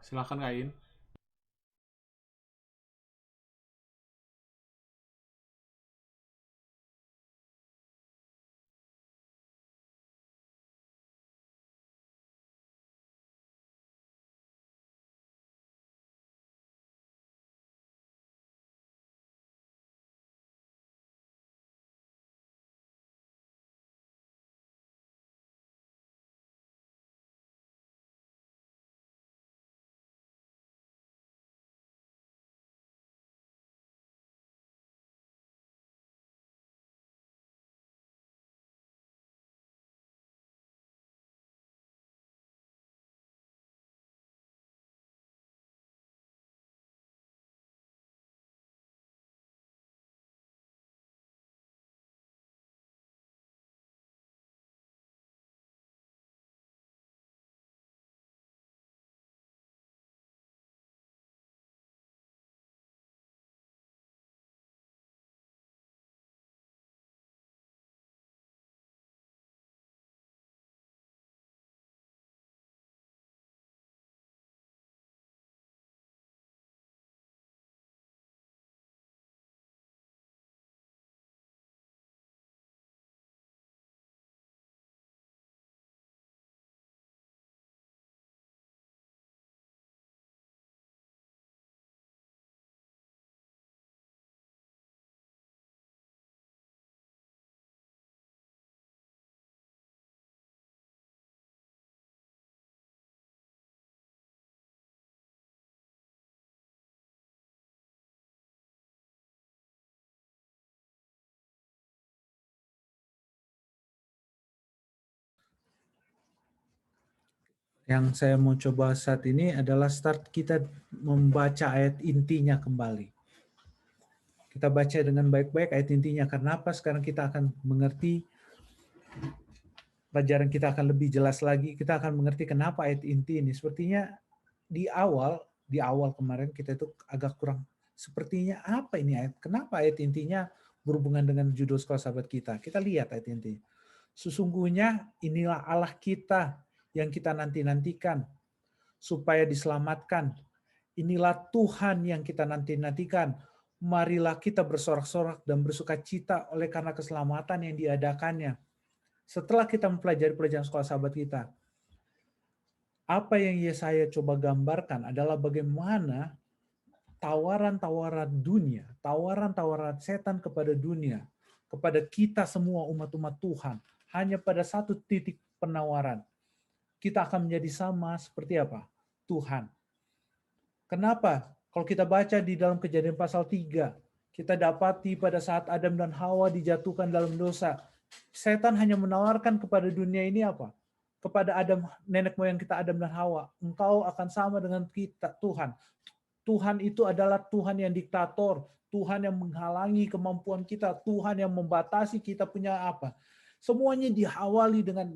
Silakan Kain. Yang saya mau coba saat ini adalah start kita membaca ayat intinya kembali. Kita baca dengan baik-baik ayat intinya. Karena apa? Sekarang kita akan mengerti, pelajaran kita akan lebih jelas lagi. Kita akan mengerti kenapa ayat inti ini. Sepertinya di awal kemarin kita itu agak kurang. Sepertinya apa ini ayat? Kenapa ayat intinya berhubungan dengan judul sekolah sahabat kita? Kita lihat ayat inti. Sesungguhnya inilah Allah kita yang kita nanti-nantikan supaya diselamatkan. Inilah Tuhan yang kita nanti-nantikan. Marilah kita bersorak-sorak dan bersuka cita oleh karena keselamatan yang diadakannya. Setelah kita mempelajari pelajaran sekolah sahabat kita, apa yang Yesaya coba gambarkan adalah bagaimana tawaran-tawaran dunia, tawaran-tawaran setan kepada dunia, kepada kita semua umat-umat Tuhan, hanya pada satu titik penawaran. Kita akan menjadi sama seperti apa? Tuhan. Kenapa? Kalau kita baca di dalam Kejadian pasal 3, kita dapati pada saat Adam dan Hawa dijatuhkan dalam dosa, setan hanya menawarkan kepada dunia ini apa? Kepada Adam, nenek moyang kita Adam dan Hawa, engkau akan sama dengan kita, Tuhan. Tuhan itu adalah Tuhan yang diktator, Tuhan yang menghalangi kemampuan kita, Tuhan yang membatasi kita punya apa. Semuanya diawali dengan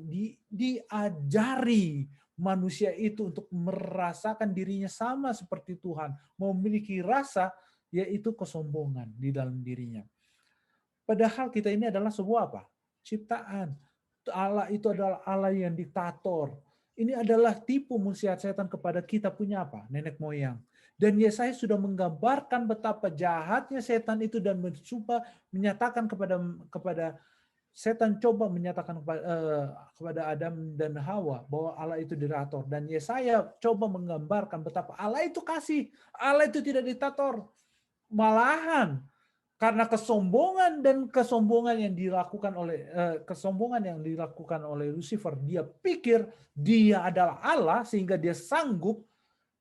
diajari manusia itu untuk merasakan dirinya sama seperti Tuhan, memiliki rasa yaitu kesombongan di dalam dirinya. Padahal kita ini adalah sebuah apa? Ciptaan. Allah itu adalah Allah yang diktator. Ini adalah tipu musyiat setan kepada kita punya apa? Nenek moyang. Dan Yesaya sudah menggambarkan betapa jahatnya setan itu dan mencoba menyatakan kepada setan coba menyatakan kepada Adam dan Hawa bahwa Allah itu diktator. Dan Yesaya coba menggambarkan betapa Allah itu kasih. Allah itu tidak diktator. Malahan karena kesombongan yang dilakukan oleh Lucifer, dia pikir dia adalah Allah sehingga dia sanggup,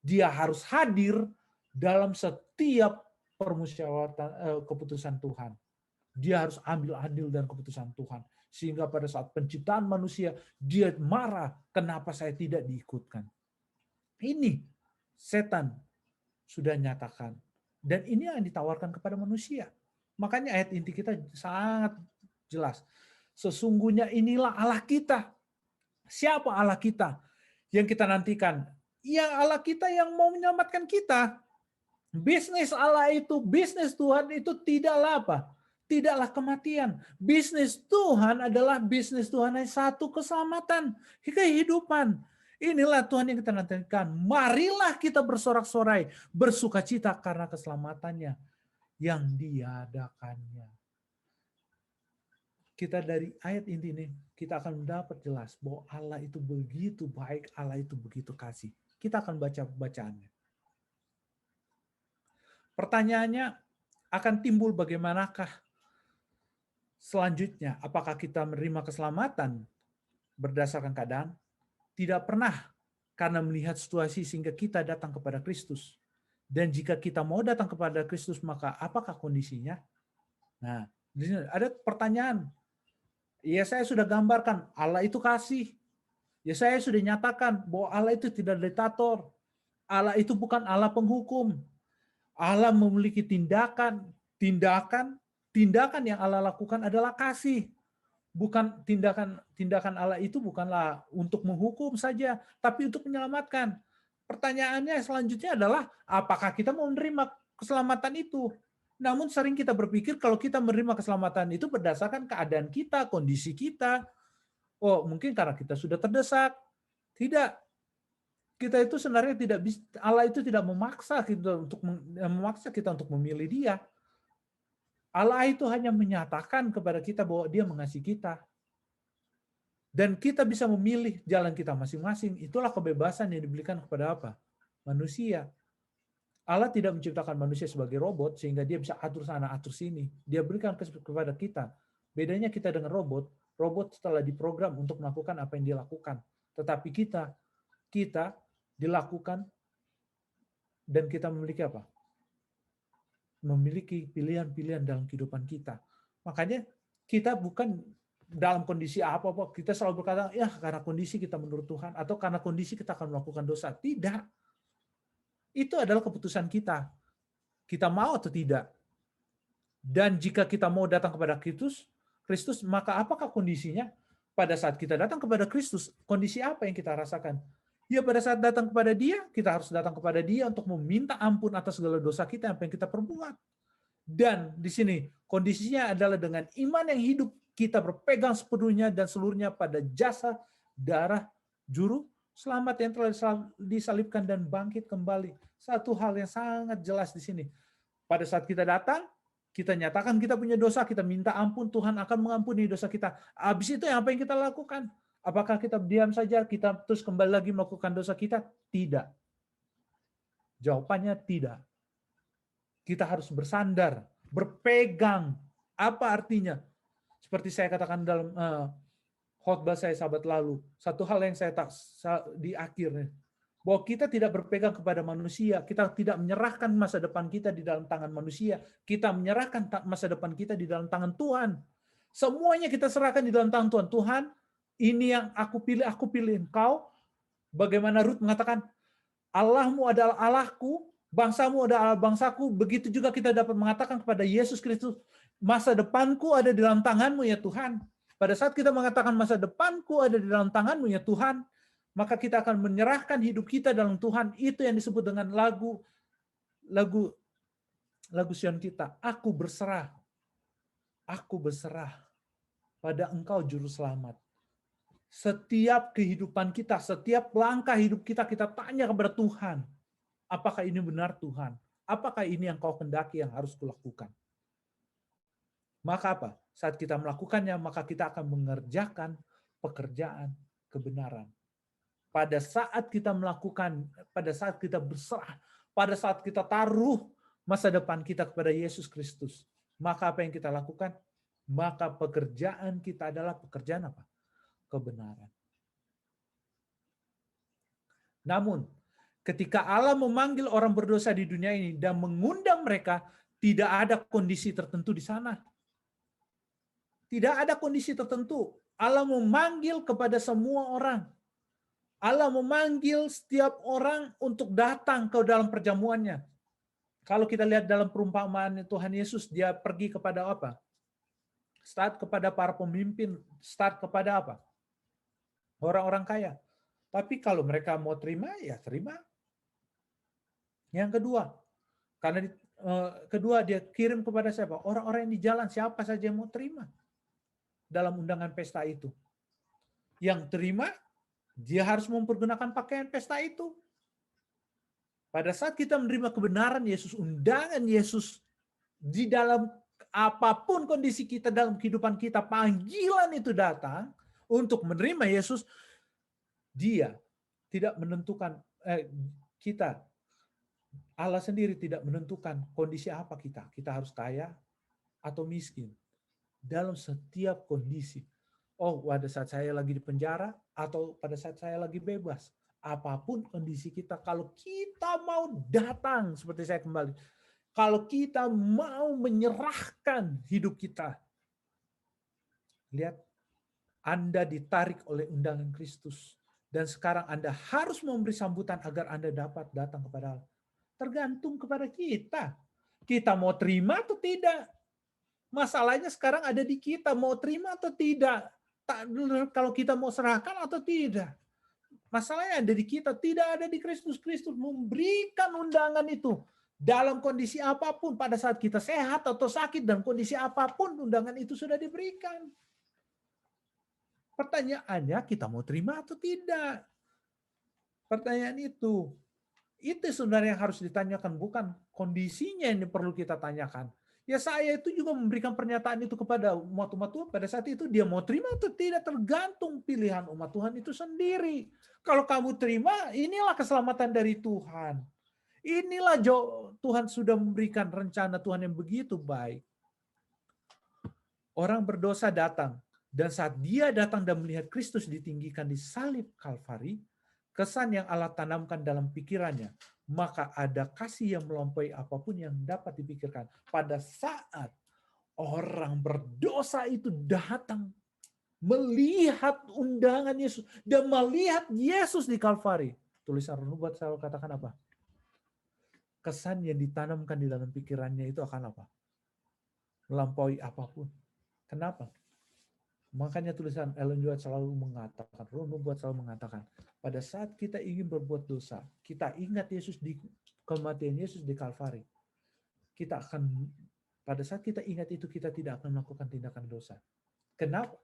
dia harus hadir dalam setiap permusyawaratan keputusan Tuhan. Dia harus ambil adil dan keputusan Tuhan. Sehingga pada saat penciptaan manusia, dia marah, kenapa saya tidak diikutkan. Ini setan sudah nyatakan. Dan ini yang ditawarkan kepada manusia. Makanya ayat inti kita sangat jelas. Sesungguhnya inilah Allah kita. Siapa Allah kita yang kita nantikan? Yang Allah kita yang mau menyelamatkan kita. Bisnis Allah itu, bisnis Tuhan itu tidaklah apa? Tidaklah kematian. Bisnis Tuhan adalah bisnis Tuhan yang satu, keselamatan, kehidupan. Inilah Tuhan yang kita nantikan. Marilah kita bersorak-sorai, bersukacita karena keselamatannya yang diadakannya. Kita dari ayat inti ini, kita akan mendapat jelas bahwa Allah itu begitu baik, Allah itu begitu kasih. Kita akan baca bacaannya. Pertanyaannya akan timbul bagaimanakah selanjutnya? Apakah kita menerima keselamatan berdasarkan keadaan? Tidak pernah, karena melihat situasi sehingga kita datang kepada Kristus. Dan jika kita mau datang kepada Kristus, maka apakah kondisinya? Nah, di sini ada pertanyaan. Ya, saya sudah gambarkan Allah itu kasih. Ya, saya sudah nyatakan bahwa Allah itu tidak diktator. Allah itu bukan Allah penghukum. Allah memiliki tindakan yang Allah lakukan adalah kasih. Bukan tindakan Allah itu bukanlah untuk menghukum saja, tapi untuk menyelamatkan. Pertanyaannya selanjutnya adalah apakah kita mau menerima keselamatan itu? Namun sering kita berpikir kalau kita menerima keselamatan itu berdasarkan keadaan kita, kondisi kita. Oh, mungkin karena kita sudah terdesak. Tidak. Kita itu sebenarnya tidak bisa, Allah itu tidak memaksa kita untuk memilih Dia. Allah itu hanya menyatakan kepada kita bahwa Dia mengasihi kita. Dan kita bisa memilih jalan kita masing-masing. Itulah kebebasan yang diberikan kepada apa? Manusia. Allah tidak menciptakan manusia sebagai robot sehingga dia bisa atur sana, atur sini. Dia berikan kepada kita. Bedanya kita dengan robot, robot setelah diprogram untuk melakukan apa yang dia lakukan. Tetapi kita dilakukan dan kita memiliki apa? Memiliki pilihan-pilihan dalam kehidupan kita. Makanya kita bukan dalam kondisi apa-apa, kita selalu berkata, ya karena kondisi kita menurut Tuhan, atau karena kondisi kita akan melakukan dosa. Tidak. Itu adalah keputusan kita. Kita mau atau tidak. Dan jika kita mau datang kepada Kristus, maka apakah kondisinya? Pada saat kita datang kepada Kristus, kondisi apa yang kita rasakan? Ya pada saat datang kepada Dia, kita harus datang kepada Dia untuk meminta ampun atas segala dosa kita yang kita perbuat. Dan di sini kondisinya adalah dengan iman yang hidup, kita berpegang sepenuhnya dan seluruhnya pada jasa darah juru selamat yang telah disalibkan dan bangkit kembali. Satu hal yang sangat jelas di sini. Pada saat kita datang, kita nyatakan kita punya dosa, kita minta ampun, Tuhan akan mengampuni dosa kita. Habis itu apa yang kita lakukan? Apakah kita diam saja, kita terus kembali lagi melakukan dosa kita? Tidak. Jawabannya tidak. Kita harus bersandar, berpegang. Apa artinya? Seperti saya katakan dalam khotbah saya sahabat lalu, satu hal yang saya tak di akhirnya, bahwa kita tidak berpegang kepada manusia, kita tidak menyerahkan masa depan kita di dalam tangan manusia, kita menyerahkan masa depan kita di dalam tangan Tuhan. Semuanya kita serahkan di dalam tangan Tuhan. Tuhan, ini yang aku pilih engkau. Bagaimana Rut mengatakan, Allahmu adalah Allahku, bangsamu adalah bangsaku. Begitu juga kita dapat mengatakan kepada Yesus Kristus, masa depanku ada di dalam tanganmu ya Tuhan. Pada saat kita mengatakan masa depanku ada di dalam tanganmu ya Tuhan, maka kita akan menyerahkan hidup kita dalam Tuhan. Itu yang disebut dengan lagu Sion kita. Aku berserah pada Engkau Juru Selamat. Setiap kehidupan kita, setiap langkah hidup kita tanya kepada Tuhan. Apakah ini benar Tuhan? Apakah ini yang Kau kehendaki yang harus kulakukan? Maka apa? Saat kita melakukannya, maka kita akan mengerjakan pekerjaan kebenaran. Pada saat kita melakukan, pada saat kita berserah, pada saat kita taruh masa depan kita kepada Yesus Kristus, maka apa yang kita lakukan? Maka pekerjaan kita adalah pekerjaan apa? Kebenaran. Namun, ketika Allah memanggil orang berdosa di dunia ini dan mengundang mereka, tidak ada kondisi tertentu di sana. Tidak ada kondisi tertentu. Allah memanggil kepada semua orang. Allah memanggil setiap orang untuk datang ke dalam perjamuannya. Kalau kita lihat dalam perumpamaan Tuhan Yesus, dia pergi kepada apa? Start kepada para pemimpin, start kepada apa? Orang-orang kaya. Tapi kalau mereka mau terima, ya terima. Yang kedua, dia kirim kepada siapa? Orang-orang yang di jalan, siapa saja yang mau terima dalam undangan pesta itu. Yang terima, Dia harus mempergunakan pakaian pesta itu. Pada saat kita menerima kebenaran Yesus, undangan Yesus di dalam apapun kondisi kita dalam kehidupan kita, panggilan itu datang untuk menerima Yesus, dia tidak menentukan, kita, Allah sendiri tidak menentukan kondisi apa kita. Kita harus kaya atau miskin. Dalam setiap kondisi. Oh, pada saat saya lagi di penjara atau pada saat saya lagi bebas. Apapun kondisi kita, kalau kita mau datang, seperti saya kembali, kalau kita mau menyerahkan hidup kita, lihat, Anda ditarik oleh undangan Kristus. Dan sekarang Anda harus memberi sambutan agar Anda dapat datang kepada Allah. Tergantung kepada kita. Kita mau terima atau tidak. Masalahnya sekarang ada di kita, mau terima atau tidak. Kalau kita mau serahkan atau tidak. Masalahnya ada di kita, tidak ada di Kristus. Kristus memberikan undangan itu. Dalam kondisi apapun, pada saat kita sehat atau sakit, dan kondisi apapun, undangan itu sudah diberikan. Pertanyaannya, kita mau terima atau tidak? Pertanyaan itu sebenarnya yang harus ditanyakan, bukan kondisinya yang perlu kita tanyakan. Ya saya itu juga memberikan pernyataan itu kepada umat-umat Tuhan. Pada saat itu dia mau terima atau tidak, tergantung pilihan umat Tuhan itu sendiri. Kalau kamu terima, inilah keselamatan dari Tuhan. Inilah Tuhan sudah memberikan rencana Tuhan yang begitu baik. Orang berdosa datang. Dan saat dia datang dan melihat Kristus ditinggikan di salib Kalvari, kesan yang Allah tanamkan dalam pikirannya, maka ada kasih yang melampaui apapun yang dapat dipikirkan. Pada saat orang berdosa itu datang, melihat undangan Yesus, dan melihat Yesus di Kalvari. Tulisan Renubuat selalu katakan apa? Kesan yang ditanamkan di dalam pikirannya itu akan apa? Melampaui apapun. Kenapa? Makanya tulisan Ellen White selalu mengatakan, Renubuat selalu mengatakan, pada saat kita ingin berbuat dosa, kita ingat Yesus di kematian Yesus di Kalvari. Kita akan, pada saat kita ingat itu, kita tidak akan melakukan tindakan dosa. Kenapa?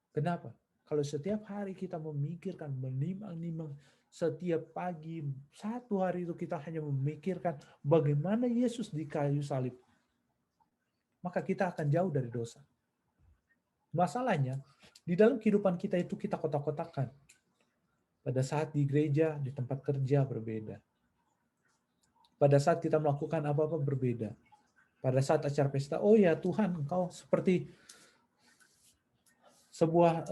Kenapa? Kalau setiap hari kita memikirkan, menimang-nimang, setiap pagi, satu hari itu kita hanya memikirkan bagaimana Yesus di kayu salib, maka kita akan jauh dari dosa. Masalahnya, di dalam kehidupan kita itu kita kotak-kotakan. Pada saat di gereja, di tempat kerja berbeda. Pada saat kita melakukan apa-apa berbeda. Pada saat acara pesta, oh ya Tuhan, Engkau seperti sebuah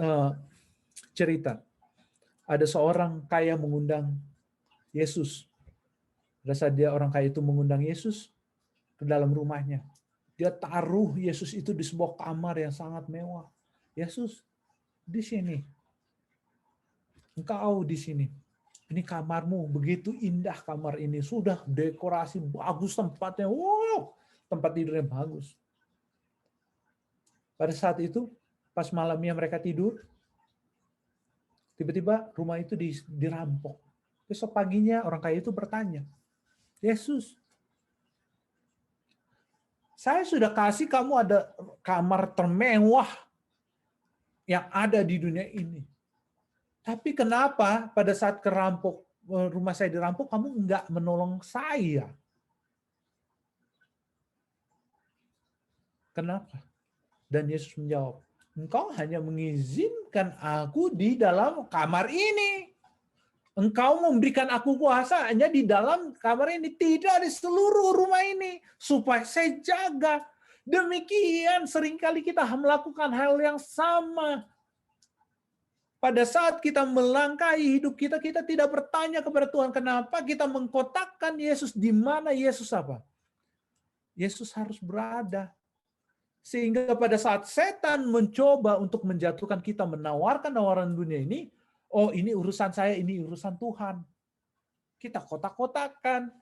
cerita. Ada seorang kaya mengundang Yesus. Pada saat dia orang kaya itu mengundang Yesus ke dalam rumahnya. Dia taruh Yesus itu di sebuah kamar yang sangat mewah. Yesus, di sini. Engkau di sini. Ini kamarmu, begitu indah kamar ini. Sudah dekorasi bagus tempatnya. Wow, tempat tidurnya bagus. Pada saat itu, pas malamnya mereka tidur, tiba-tiba rumah itu dirampok. Besok paginya orang kaya itu bertanya, Yesus, saya sudah kasih kamu ada kamar termewah yang ada di dunia ini. Tapi kenapa pada saat rumah saya dirampok, kamu enggak menolong saya? Kenapa? Dan Yesus menjawab, engkau hanya mengizinkan aku di dalam kamar ini. Engkau memberikan aku kuasa hanya di dalam kamar ini, tidak di seluruh rumah ini, supaya saya jaga. Demikian seringkali kita melakukan hal yang sama. Pada saat kita melangkahi hidup kita, kita tidak bertanya kepada Tuhan, kenapa kita mengkotakkan Yesus, di mana Yesus apa? Yesus harus berada. Sehingga pada saat setan mencoba untuk menjatuhkan kita, menawarkan tawaran dunia ini, oh ini urusan saya, ini urusan Tuhan. Kita kotak-kotakan.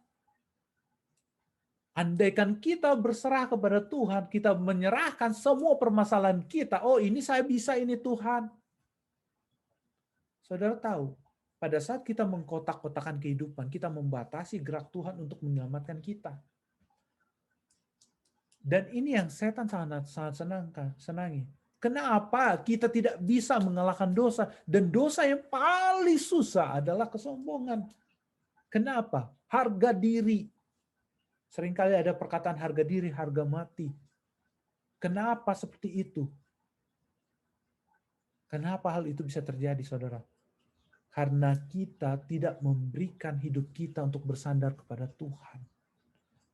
Andaikan kita berserah kepada Tuhan, kita menyerahkan semua permasalahan kita, oh ini saya bisa, ini Tuhan. Saudara tahu, pada saat kita mengkotak-kotakan kehidupan, kita membatasi gerak Tuhan untuk menyelamatkan kita. Dan ini yang setan sangat senangi. Kenapa kita tidak bisa mengalahkan dosa? Dan dosa yang paling susah adalah kesombongan. Kenapa? Harga diri. Seringkali ada perkataan harga diri, harga mati. Kenapa seperti itu? Kenapa hal itu bisa terjadi, saudara? Karena kita tidak memberikan hidup kita untuk bersandar kepada Tuhan.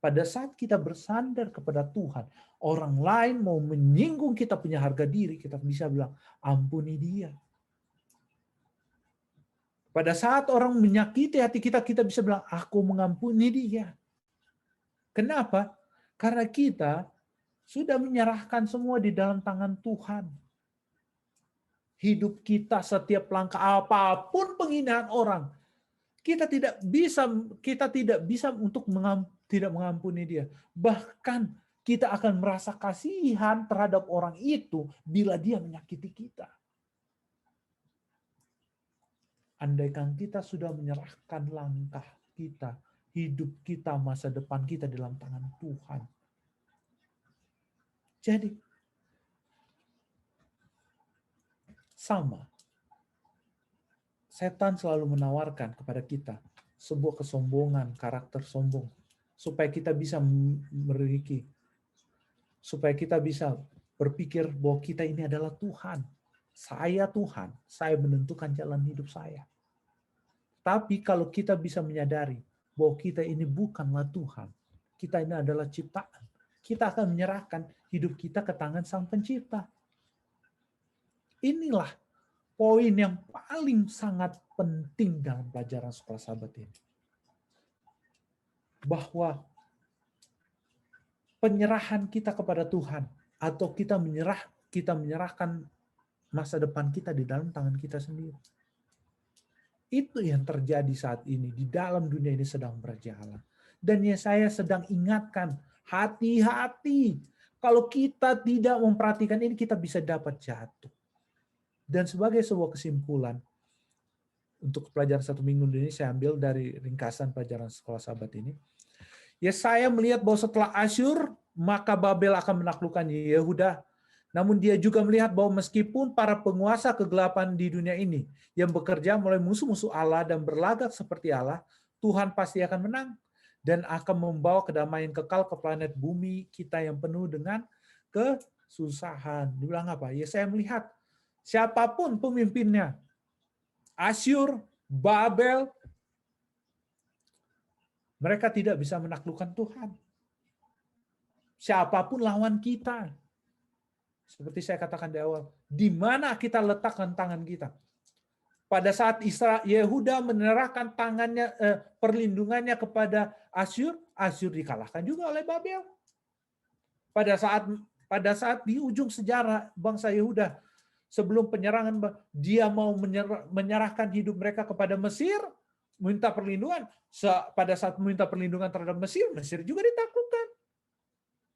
Pada saat kita bersandar kepada Tuhan, orang lain mau menyinggung kita punya harga diri, kita bisa bilang, ampuni dia. Pada saat orang menyakiti hati kita, kita bisa bilang, aku mengampuni dia. Kenapa? Karena kita sudah menyerahkan semua di dalam tangan Tuhan. Hidup kita, setiap langkah apapun penghinaan orang, kita tidak bisa untuk tidak mengampuni dia. Bahkan kita akan merasa kasihan terhadap orang itu bila dia menyakiti kita. Andaikan kita sudah menyerahkan langkah kita, hidup kita, masa depan kita dalam tangan Tuhan. Jadi, sama. Setan selalu menawarkan kepada kita sebuah kesombongan, karakter sombong, supaya kita bisa memiliki, supaya kita bisa berpikir bahwa kita ini adalah Tuhan. Saya Tuhan, saya menentukan jalan hidup saya. Tapi kalau kita bisa menyadari bahwa kita ini bukanlah Tuhan, kita ini adalah ciptaan, kita akan menyerahkan hidup kita ke tangan Sang Pencipta. Inilah poin yang paling sangat penting dalam pelajaran Sekolah Sabat ini. Bahwa penyerahan kita kepada Tuhan atau kita menyerahkan masa depan kita di dalam tangan kita sendiri. Itu yang terjadi saat ini di dalam dunia ini sedang berjalan. Dan ya saya sedang ingatkan, hati-hati. Kalau kita tidak memperhatikan ini, kita bisa dapat jatuh. Dan sebagai sebuah kesimpulan, untuk pelajaran 1 minggu ini saya ambil dari ringkasan pelajaran Sekolah Sabat ini. Ya saya melihat bahwa setelah Asyur, maka Babel akan menaklukkan Yehuda. Namun dia juga melihat bahwa meskipun para penguasa kegelapan di dunia ini yang bekerja mulai musuh-musuh Allah dan berlagak seperti Allah, Tuhan pasti akan menang dan akan membawa kedamaian kekal ke planet bumi kita yang penuh dengan kesusahan. Dibilang apa? Ya saya melihat siapapun pemimpinnya, Asyur, Babel, mereka tidak bisa menaklukkan Tuhan. Siapapun lawan kita. Seperti saya katakan di awal, di mana kita letakkan tangan kita? Pada saat Yehuda menyerahkan tangannya, perlindungannya kepada Asyur, Asyur dikalahkan juga oleh Babel. Pada saat di ujung sejarah bangsa Yehuda, sebelum penyerangan, dia mau menyerahkan hidup mereka kepada Mesir, minta perlindungan. Pada saat meminta perlindungan terhadap Mesir, Mesir juga ditaklukkan.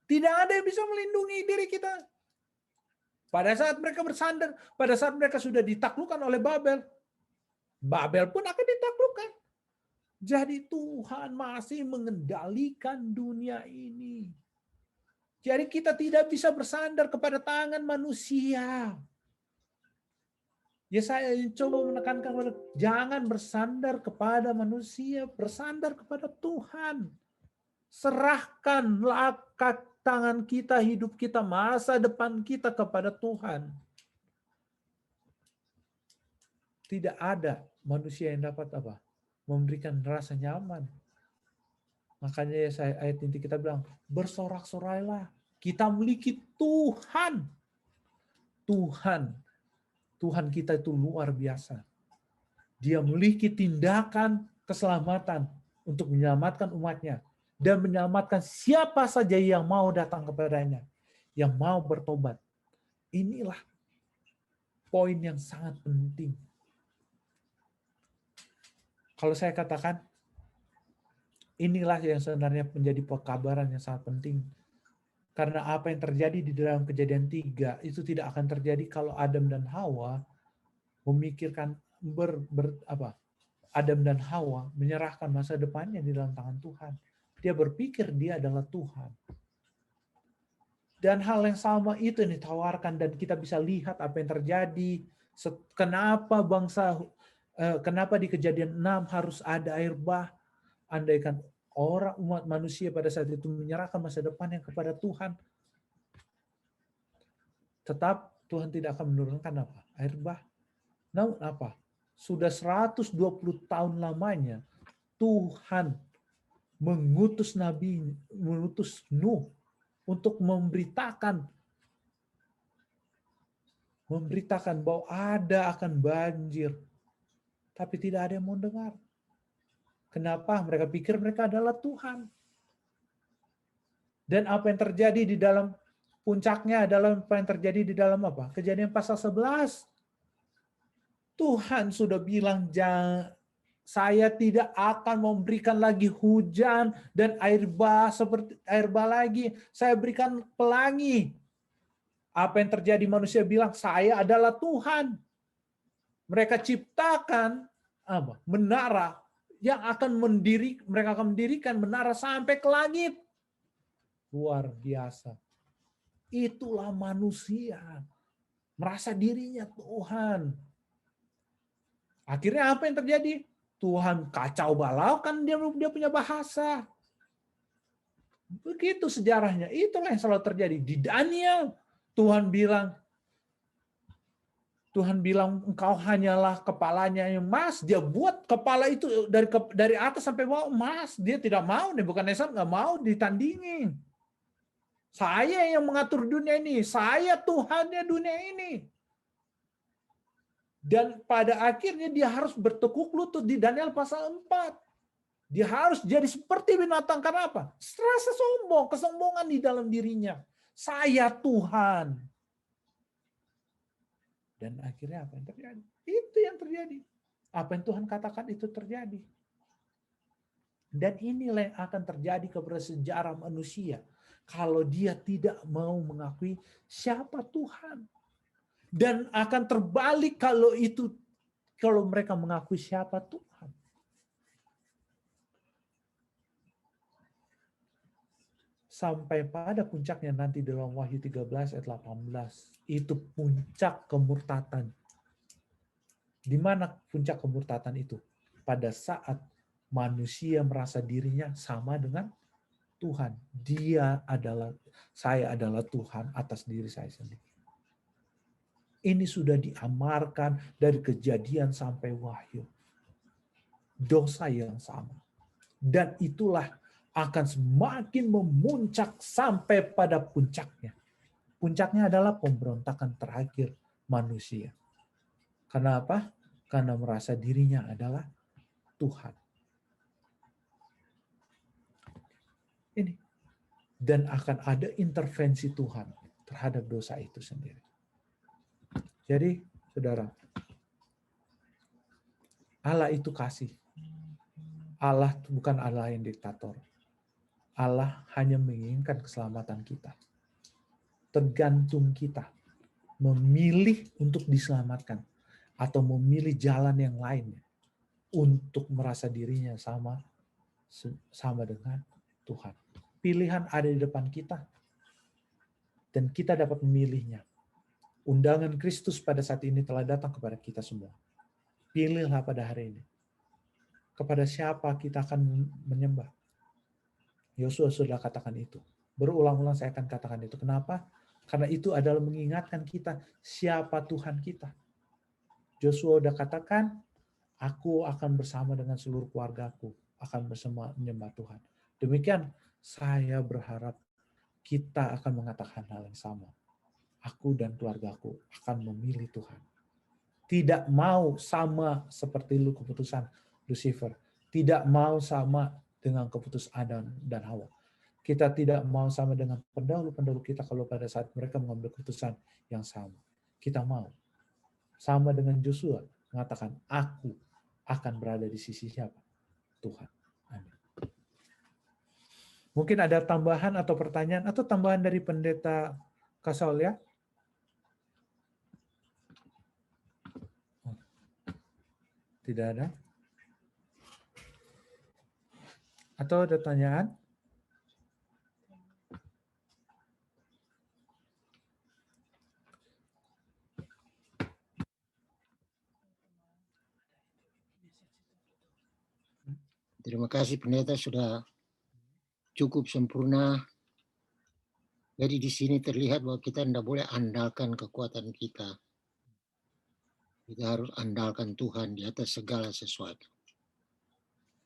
Tidak ada yang bisa melindungi diri kita. Pada saat mereka bersandar, pada saat mereka sudah ditaklukkan oleh Babel, Babel pun akan ditaklukkan. Jadi Tuhan masih mengendalikan dunia ini. Jadi kita tidak bisa bersandar kepada tangan manusia. Ya saya coba menekankan, jangan bersandar kepada manusia, bersandar kepada Tuhan. Serahkanlah tangan kita, hidup kita, masa depan kita kepada Tuhan. Tidak ada manusia yang dapat apa? Memberikan rasa nyaman. Makanya ayat inti kita bilang, bersorak-sorailah. Kita memiliki Tuhan. Tuhan kita itu luar biasa. Dia memiliki tindakan keselamatan untuk menyelamatkan umatnya. Dan menyelamatkan siapa saja yang mau datang kepadanya. Yang mau bertobat. Inilah poin yang sangat penting. Kalau saya katakan, inilah yang sebenarnya menjadi pekabaran yang sangat penting. Karena apa yang terjadi di dalam Kejadian 3 itu tidak akan terjadi kalau Adam dan Hawa memikirkan Adam dan Hawa menyerahkan masa depannya di dalam tangan Tuhan. Dia berpikir dia adalah Tuhan. Dan hal yang sama itu yang ditawarkan dan kita bisa lihat apa yang terjadi. Kenapa kenapa di Kejadian 6 harus ada air bah? Andaikan orang umat manusia pada saat itu menyerahkan masa depannya kepada Tuhan, tetap Tuhan tidak akan menurunkan apa? Air bah. Namun apa? Sudah 120 tahun lamanya Tuhan mengutus Nuh untuk memberitakan bahwa akan banjir. Tapi tidak ada yang mau dengar. Kenapa? Mereka pikir mereka adalah Tuhan. Dan apa yang terjadi di dalam puncaknya adalah apa yang terjadi di dalam apa? Kejadian pasal 11. Tuhan sudah bilang, saya tidak akan memberikan lagi hujan dan air bah seperti air bah lagi. Saya berikan pelangi. Apa yang terjadi? Manusia bilang, saya adalah Tuhan. Mereka ciptakan apa? Menara yang mereka akan mendirikan menara sampai ke langit. Luar biasa. Itulah manusia. Merasa dirinya Tuhan. Akhirnya apa yang terjadi? Tuhan kacau balau, kan dia punya bahasa. Begitu sejarahnya. Itulah yang selalu terjadi. Di Daniel, Tuhan bilang engkau hanyalah kepalanya yang emas. Dia buat kepala itu dari atas sampai bawah emas. Dia tidak mau, Nebukadnezar nggak mau ditandingin. Saya yang mengatur dunia ini. Saya Tuhannya dunia ini. Dan pada akhirnya dia harus bertekuk lutut di Daniel pasal 4. Dia harus jadi seperti binatang. Karena apa? Rasa sombong, kesombongan di dalam dirinya. Saya Tuhan. Dan akhirnya apa yang terjadi? Itu yang terjadi. Apa yang Tuhan katakan itu terjadi. Dan inilah yang akan terjadi kepada sejarah manusia. Kalau dia tidak mau mengakui siapa Tuhan. Dan akan terbalik kalau mereka mengakui siapa Tuhan. Sampai pada puncaknya nanti dalam Wahyu 13 ayat 18. Itu puncak kemurtatan. Di mana puncak kemurtatan itu? Pada saat manusia merasa dirinya sama dengan Tuhan. Saya adalah Tuhan atas diri saya sendiri. Ini sudah diamarkan dari Kejadian sampai Wahyu. Dosa yang sama. Dan itulah akan semakin memuncak sampai pada puncaknya. Puncaknya adalah pemberontakan terakhir manusia. Kenapa? Karena merasa dirinya adalah Tuhan. Ini. Dan akan ada intervensi Tuhan terhadap dosa itu sendiri. Jadi, saudara, Allah itu kasih. Allah bukan Allah yang diktator. Allah hanya menginginkan keselamatan kita. Tergantung kita memilih untuk diselamatkan atau memilih jalan yang lainnya untuk merasa dirinya sama dengan Tuhan. Pilihan ada di depan kita dan kita dapat memilihnya. Undangan Kristus pada saat ini telah datang kepada kita semua. Pilihlah pada hari ini. Kepada siapa kita akan menyembah. Yosua sudah katakan itu. Berulang-ulang saya akan katakan itu. Kenapa? Karena itu adalah mengingatkan kita siapa Tuhan kita. Yosua sudah katakan, aku akan bersama dengan seluruh keluargaku, akan bersama menyembah Tuhan. Demikian saya berharap kita akan mengatakan hal yang sama. Aku dan keluargaku akan memilih Tuhan. Tidak mau sama seperti keputusan Lucifer. Tidak mau sama dengan keputusan Adam dan Hawa. Kita tidak mau sama dengan pendahulu-pendahulu kita kalau pada saat mereka mengambil keputusan yang sama. Kita mau. Sama dengan Joshua mengatakan, aku akan berada di sisi siapa? Tuhan. Amin. Mungkin ada tambahan atau pertanyaan atau tambahan dari Pendeta Kasol ya? Tidak ada? Atau ada pertanyaan? Terima kasih pendeta sudah cukup sempurna. Jadi di sini terlihat bahwa kita tidak boleh andalkan kekuatan kita. Kita harus andalkan Tuhan di atas segala sesuatu.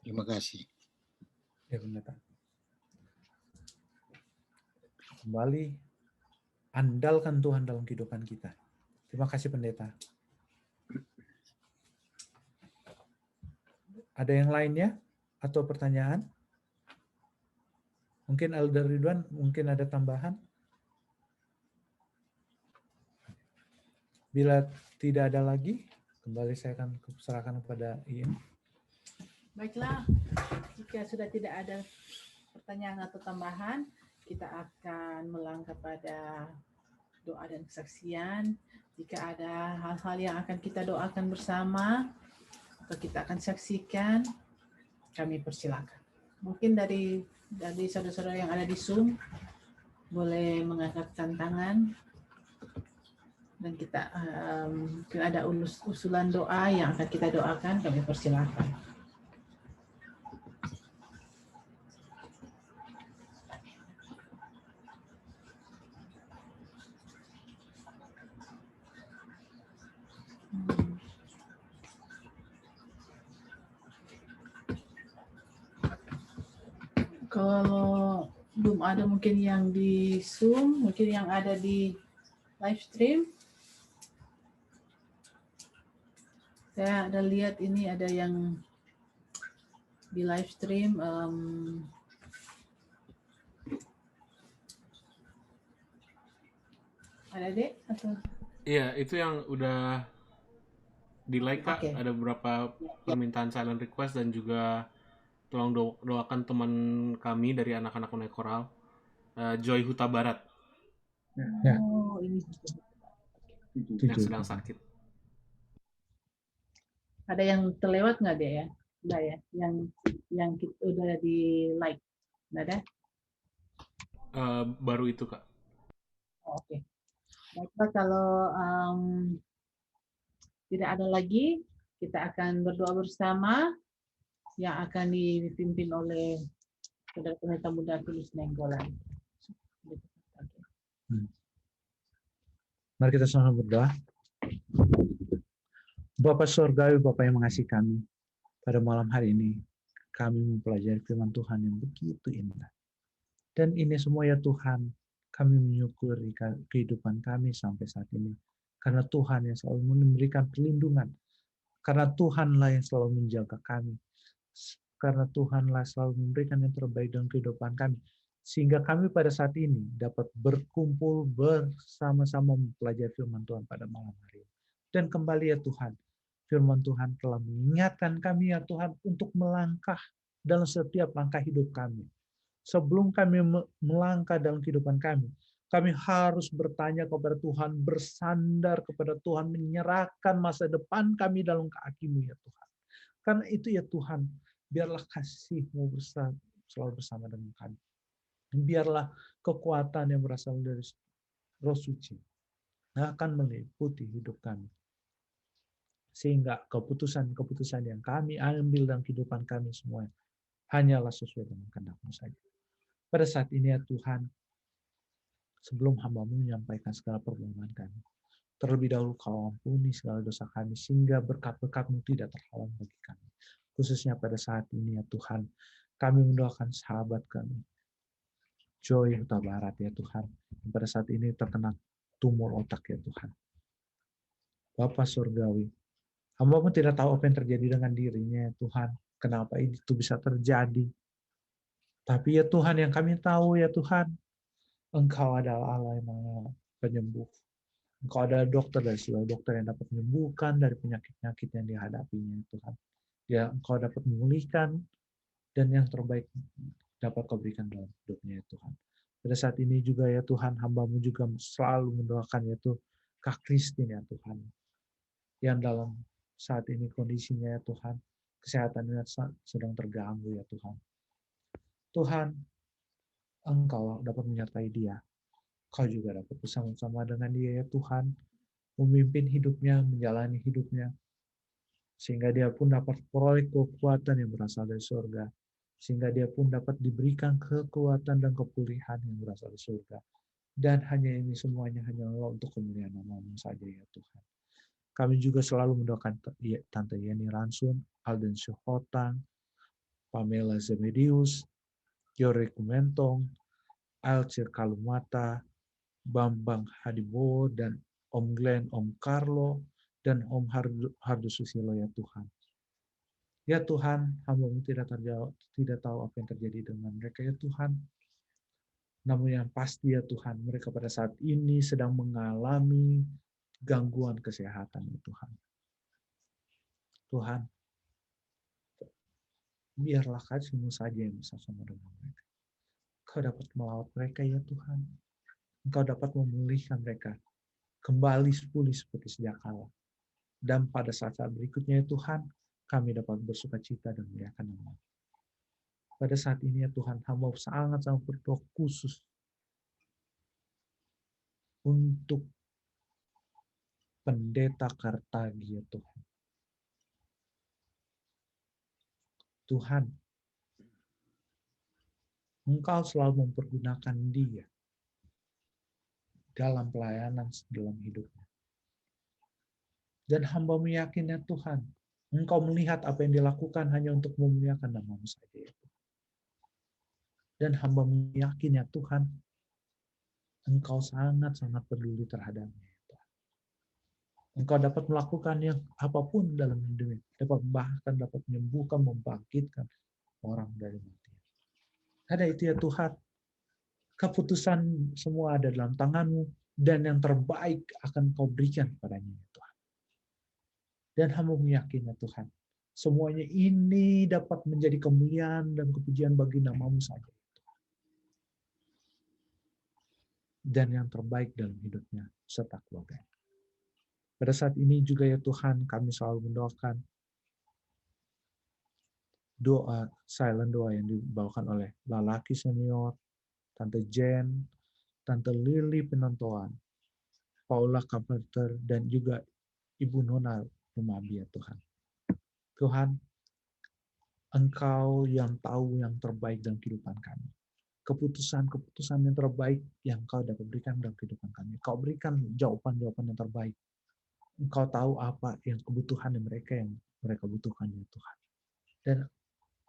Terima kasih. Ya, pendeta. Kembali, andalkan Tuhan dalam kehidupan kita. Terima kasih, pendeta. Ada yang lainnya atau pertanyaan? Mungkin Elder Ridwan, mungkin ada tambahan? Bila tidak ada lagi, kembali saya akan serahkan kepada Iin. Baiklah, jika sudah tidak ada pertanyaan atau tambahan, kita akan melangkah pada doa dan kesaksian. Jika ada hal-hal yang akan kita doakan bersama, atau kita akan saksikan, kami persilakan. Mungkin dari saudara-saudara yang ada di Zoom, boleh mengangkatkan tangan, dan kita mungkin ada usulan doa yang akan kita doakan, kami persilakan. Kalau belum ada mungkin yang di Zoom, mungkin yang ada di live stream. Saya ada lihat ini ada yang di live stream. Ada dek atau? Iya, itu yang udah di like Kak. Oke. Ada beberapa permintaan silent request dan juga tolong doakan teman kami dari anak-anak Unek Koral, Joy Huta Barat Ya. Oh, ini yang sedang sakit. ada yang terlewat nggak deh ya? Enggak ya? Yang kita udah di like, nggak ada? Baru itu Kak. Oh, oke. Baiklah, kalau tidak ada lagi, kita akan berdoa bersama yang akan dipimpin oleh Saudara Pendeta Muda Tulus Nenggolan. Mari kita sama berdoa. Bapa Surgawi, Bapa yang mengasihi kami, pada malam hari ini kami mempelajari firman Tuhan yang begitu indah. Dan ini semua ya Tuhan, kami menyukuri kehidupan kami sampai saat ini. Karena Tuhan yang selalu memberikan perlindungan. Karena Tuhanlah yang selalu menjaga kami. Karena Tuhanlah selalu memberikan yang terbaik dalam kehidupan kami. Sehingga kami pada saat ini dapat berkumpul bersama-sama mempelajari firman Tuhan pada malam hari ini. Dan kembali ya Tuhan, firman Tuhan telah mengingatkan kami ya Tuhan untuk melangkah dalam setiap langkah hidup kami. Sebelum kami melangkah dalam kehidupan kami harus bertanya kepada Tuhan, bersandar kepada Tuhan, menyerahkan masa depan kami dalam kaki-Mu ya Tuhan. Karena itu ya Tuhan, biarlah kasih-Mu selalu bersama dengan kami. Biarlah kekuatan yang berasal dari Roh Suci akan meliputi hidup kami. Sehingga keputusan-keputusan yang kami ambil dalam kehidupan kami semua hanyalah sesuai dengan kehendak-Mu saja. Pada saat ini ya Tuhan, sebelum hamba-Mu menyampaikan segala permohonan kami, terlebih dahulu Kau ampuni segala dosa kami, sehingga berkat-berkat-Mu tidak terhalang bagi kami. Khususnya pada saat ini ya Tuhan, kami mendoakan sahabat kami, Joy Huta Barat ya Tuhan, yang pada saat ini terkena tumor otak ya Tuhan. Bapa Surgawi, hamba-Mu tidak tahu apa yang terjadi dengan dirinya ya Tuhan, kenapa itu bisa terjadi. Tapi ya Tuhan, yang kami tahu ya Tuhan, Engkau adalah Allah yang Maha Penyembuh. Engkau adalah dokter dari segala dokter yang dapat menyembuhkan dari penyakit-penyakit yang dihadapinya Tuhan. Ya, Engkau dapat memulihkan dan yang terbaik dapat Kau berikan dalam hidupnya ya Tuhan. Pada saat ini juga ya Tuhan, hamba-Mu juga selalu mendoakan yaitu Kak Christine ya Tuhan. Yang dalam saat ini kondisinya ya Tuhan, kesehatannya sedang terganggu ya Tuhan. Tuhan, Engkau dapat menyertai dia. Kau juga dapat bersama-sama dengan dia ya Tuhan, memimpin hidupnya, menjalani hidupnya, sehingga dia pun dapat peroleh kekuatan yang berasal dari surga, sehingga dia pun dapat diberikan kekuatan dan kepulihan yang berasal dari surga. Dan hanya ini semuanya hanya untuk kemuliaan nama-Mu saja ya Tuhan. Kami juga selalu mendoakan Tante Yeni Ransun, Alden Syuhotang, Pamela Zemedius, Yore Kumentong, Alcir Kalumata, Bambang Hadibo, dan Om Glenn, Om Carlo, dan Om Hardo Susilo ya Tuhan. Ya Tuhan, hamba-Mu tidak tahu apa yang terjadi dengan mereka ya Tuhan. Namun yang pasti ya Tuhan, mereka pada saat ini sedang mengalami gangguan kesehatan ya Tuhan. Tuhan, biarlah Kasih-Mu saja yang bisa sama dengan mereka. Engkau dapat melawat mereka ya Tuhan. Engkau dapat memulihkan mereka kembali pulih seperti sejak kala. Dan pada saat-saat berikutnya ya Tuhan, kami dapat bersukacita dan memuliakan nama-Mu. Pada saat ini ya Tuhan, hamba sangat-sangat berdoa khusus untuk Pendeta Kartagi ya Tuhan. Tuhan, Engkau selalu mempergunakan dia dalam pelayanan dalam hidupnya. Dan hamba-Mu yakin ya Tuhan, Engkau melihat apa yang dilakukan hanya untuk memuliakan nama-Mu saja ya Tuhan. Dan hamba-Mu yakin ya Tuhan, Engkau sangat-sangat peduli terhadapnya ya Tuhan. Engkau dapat melakukan yang apapun dalam hidupnya, bahkan dapat menyembuhkan, membangkitkan orang dari mati. Karena itu ya Tuhan, keputusan semua ada dalam tangan-Mu, dan yang terbaik akan Kau berikan kepadanya ya Tuhan. Dan hamba-Mu yakin ya Tuhan, semuanya ini dapat menjadi kemuliaan dan kepujian bagi nama-Mu saja. Dan yang terbaik dalam hidupnya serta keluarganya. Pada saat ini juga ya Tuhan, kami selalu mendoakan doa, silent doa yang dibawakan oleh Lalaki Senior, Tante Jen, Tante Lily Penontoan, Paula Carpenter, dan juga Ibu Nona Rumabi ya Tuhan. Tuhan, Engkau yang tahu yang terbaik dalam kehidupan kami. Keputusan-keputusan yang terbaik yang Kau dapat berikan dalam kehidupan kami. Kau berikan jawaban-jawaban yang terbaik. Engkau tahu apa yang kebutuhan mereka yang mereka butuhkan ya Tuhan. Dan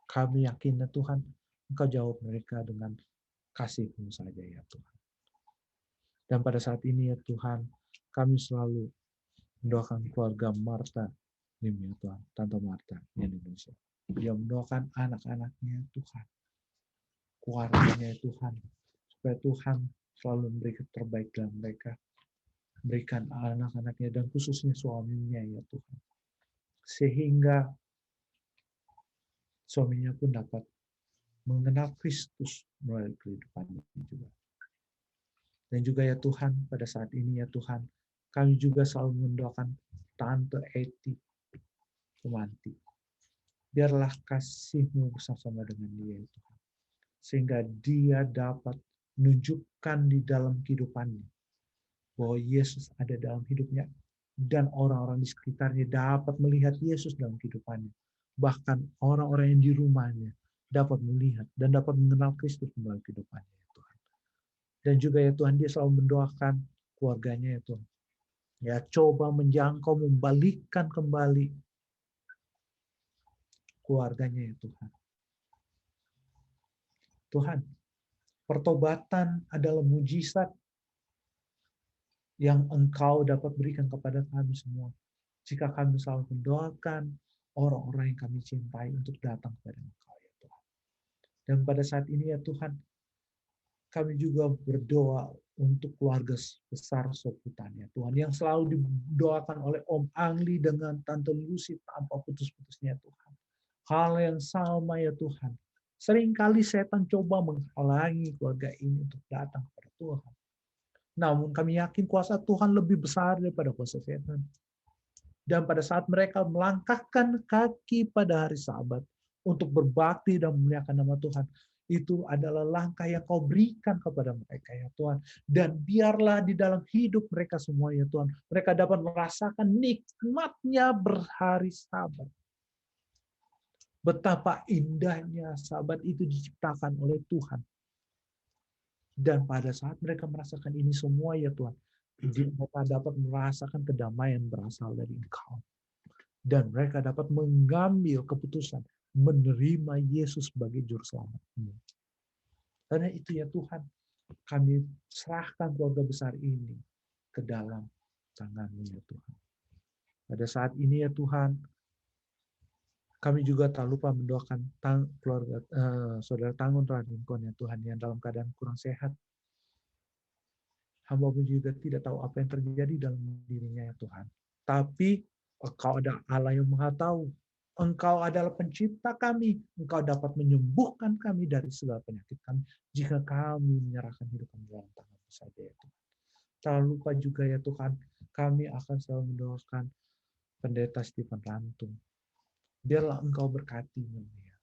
kami yakin ya Tuhan, Engkau jawab mereka dengan kasih-Mu saja ya Tuhan. Dan pada saat ini ya Tuhan, kami selalu mendoakan keluarga Marta, ya Tuhan, Tante Marta di Indonesia. Dia mendoakan anak-anaknya Tuhan, keluarganya ya Tuhan, supaya Tuhan selalu memberikan terbaik dalam mereka, berikan anak-anaknya dan khususnya suaminya ya Tuhan, sehingga suaminya pun dapat mengenal Kristus melalui kehidupannya juga. Dan juga ya Tuhan, pada saat ini ya Tuhan, kami juga selalu mendoakan Tante Eti Sumanti. Biarlah kasih-Mu bersama dengan dia ya Tuhan, sehingga dia dapat menunjukkan di dalam kehidupannya bahwa Yesus ada dalam hidupnya, dan orang-orang di sekitarnya dapat melihat Yesus dalam kehidupannya. Bahkan orang-orang yang di rumahnya dapat melihat dan dapat mengenal Kristus melalui kehidupannya ya Tuhan. Dan juga ya Tuhan, dia selalu mendoakan keluarganya ya Tuhan. Ya, coba menjangkau, membalikkan kembali keluarganya ya Tuhan. Tuhan, pertobatan adalah mujizat yang Engkau dapat berikan kepada kami semua. Jika kami selalu mendoakan orang-orang yang kami cintai untuk datang kepada Engkau ya Tuhan. Dan pada saat ini ya Tuhan, kami juga berdoa untuk keluarga besar Soputan ya Tuhan, yang selalu didoakan oleh Om Angli dengan Tante Lucy tanpa putus-putusnya Tuhan. Hal yang sama ya Tuhan. Seringkali setan coba menghalangi keluarga ini untuk datang kepada Tuhan. Namun kami yakin kuasa Tuhan lebih besar daripada kuasa setan. Dan pada saat mereka melangkahkan kaki pada hari Sabat untuk berbakti dan memuliakan nama Tuhan, Itu adalah langkah yang Kau berikan kepada mereka ya Tuhan. Dan biarlah di dalam hidup mereka semua ya Tuhan, mereka dapat merasakan nikmatnya berhari Sabat. Betapa indahnya Sabat itu diciptakan oleh Tuhan. Dan pada saat mereka merasakan ini semua ya Tuhan, mereka dapat merasakan kedamaian berasal dari Engkau. Dan mereka dapat mengambil keputusan menerima Yesus sebagai juru selamat. Karena itu ya Tuhan, kami serahkan keluarga besar ini ke dalam tangan-Mu ya Tuhan. Pada saat ini ya Tuhan, kami juga tak lupa mendoakan keluarga saudara Tangun Radinko ya Tuhan yang dalam keadaan kurang sehat. Hamba-Mu juga tidak tahu apa yang terjadi dalam dirinya ya Tuhan. Tapi Engkau ada Allah yang Maha Tahu. Engkau adalah pencipta kami. Engkau dapat menyembuhkan kami dari segala penyakit kami jika kami menyerahkan hidup kami dalam tangan-Mu saja ya Tuhan. Tak lupa juga ya Tuhan, kami akan selalu mendoakan Pendeta Stephen Rantung. Biarlah Engkau berkati-Nya.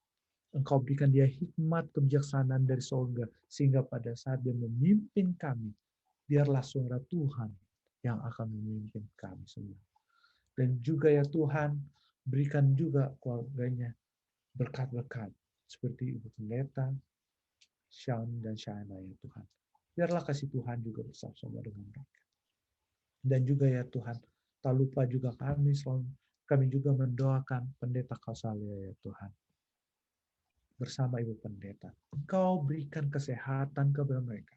Engkau berikan dia hikmat kebijaksanaan dari surga, sehingga pada saat dia memimpin kami, biarlah suara Tuhan yang akan memimpin kami semua. Dan juga ya Tuhan, berikan juga keluarganya berkat-berkat seperti Ibu Pendeta, Sean dan Shana ya Tuhan. Biarlah kasih Tuhan juga bersama-sama dengan mereka. Dan juga ya Tuhan, tak lupa juga kami juga mendoakan Pendeta Kausalia ya Tuhan. Bersama Ibu Pendeta. Engkau berikan kesehatan kepada mereka.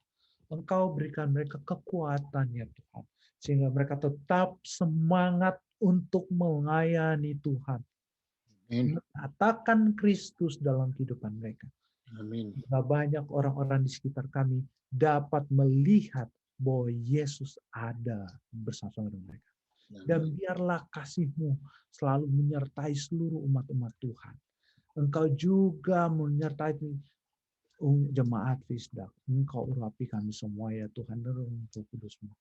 Engkau berikan mereka kekuatan ya Tuhan. Sehingga mereka tetap semangat untuk melayani Tuhan. Menyatakan Kristus dalam kehidupan mereka. Amin. Banyak orang-orang di sekitar kami dapat melihat bahwa Yesus ada bersama dengan mereka. Dan biarlah kasih-Mu selalu menyertai seluruh umat-umat Tuhan. Engkau juga menyertai jemaat Fisdak. Engkau urapi kami semua ya Tuhan, dalam Roh Kudus-Mu.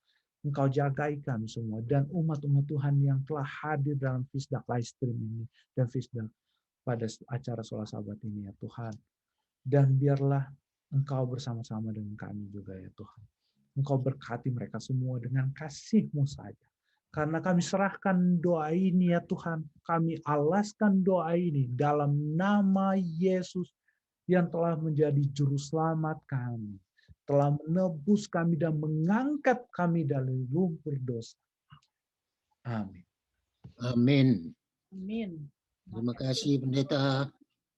Engkau jagai kami semua dan umat-umat Tuhan yang telah hadir dalam Fisdak live stream ini dan Fisdak pada acara Sholat Sabat ini ya Tuhan. Dan biarlah Engkau bersama-sama dengan kami juga ya Tuhan. Engkau berkati mereka semua dengan kasih-Mu saja. Karena kami serahkan doa ini ya Tuhan. Kami alaskan doa ini dalam nama Yesus yang telah menjadi juru selamat kami. Telah menebus kami dan mengangkat kami dari lumpur dosa. Amin. Amin. Amin. Terima kasih Pendeta.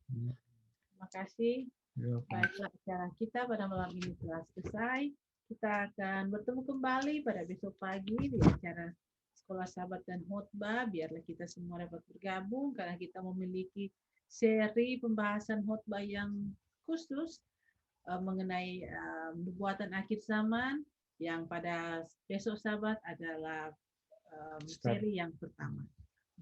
Terima kasih. Ya, Baiklah, acara kita pada malam ini telah selesai. Kita akan bertemu kembali pada besok pagi di acara Sekolah Sabat dan Khotbah. Biarlah kita semua dapat bergabung karena kita memiliki seri pembahasan khotbah yang khusus mengenai nubuatan akhir zaman yang pada besok Sabat adalah seri yang pertama.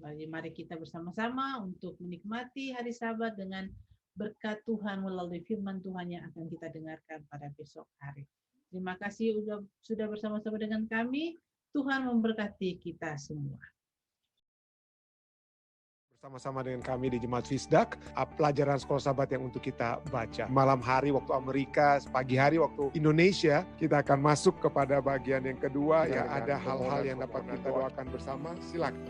Mari kita bersama-sama untuk menikmati hari Sabat dengan berkat Tuhan melalui firman Tuhan yang akan kita dengarkan pada besok hari. Terima kasih sudah bersama-sama dengan kami. Tuhan memberkati kita semua. Bersama-sama dengan kami di Jemaat Fisdak, pelajaran Sekolah Sabat yang untuk kita baca. Malam hari waktu Amerika, pagi hari waktu Indonesia, kita akan masuk kepada bagian yang kedua, yang ada hal-hal yang dapat kita doakan bersama. Silakan.